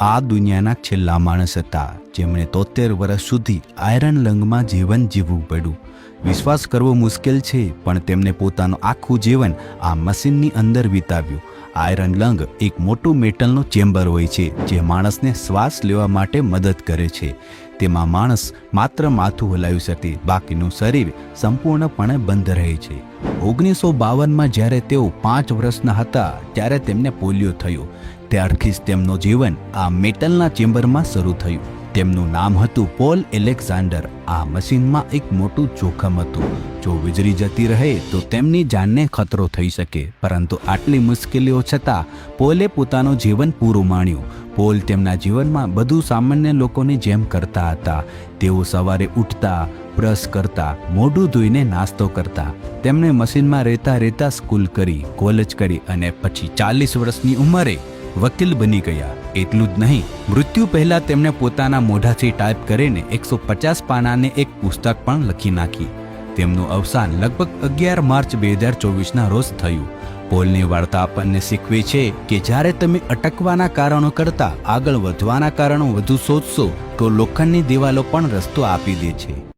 આ દુનિયાના છેલ્લા માણસ હતા જેમણે 73 વર્ષ સુધી આયરન લંગમાં જીવન જીવવું પડ્યું. વિશ્વાસ કરવો મુશ્કેલ છે, પણ તેમને પોતાનું આખું જીવન આ મશીનની અંદર વિતાવ્યું. આયરન લંગ એક મોટું મેટલનો ચેમ્બર હોય છે જે માણસને શ્વાસ લેવા માટે મદદ કરે છે. તેમાં માણસ માત્ર માથું હલાવી શકે, બાકીનું શરીર સંપૂર્ણપણે બંધ રહે છે. 1952માં જ્યારે તેઓ 5 વર્ષના હતા ત્યારે તેમને પોલિયો થયો. ત્યારથી જ તેમનું જીવન આ મેટલના ચેમ્બરમાં શરૂ થયું. તેમનું નામ હતું પોલ એલેક્ઝાન્ડર. આ મશીનમાં એક મોટું જોખમ હતું. જો વીજળી જતી રહે તો તેમની જાનને ખતરો થઈ શકે, પરંતુ આટલી મુશ્કેલીઓ છતાં પોલે પોતાનું જીવન પૂરું માણ્યું. પોલ તેમના જીવનમાં બધું સામાન્ય લોકોની જેમ કરતા હતા. તેઓ સવારે ઉઠતા, બ્રશ કરતા, મોઢું ધોઈને નાસ્તો કરતા. તેમણે મશીનમાં રહેતા સ્કૂલ કરી, કોલેજ કરી અને પછી 40 વર્ષની ઉંમરે વકીલ બની ગયા. એટલું જ નહીં, મૃત્યુ પહેલા તેમણે પોતાના મોઢાથી ટાઈપ કરીને 150 પાનાની એક પુસ્તક પણ લખી નાખી. તેમનું અવસાન લગભગ 11 માર્ચ 2024ના રોજ થયું. પોલની વાર્તા આપણને શીખવે છે કે જ્યારે તમે અટકવાના કારણો કરતાં આગળ વધવાના કારણો વધુ શોધશો તો લોખંડની દિવાલો પણ રસ્તો આપી દે છે.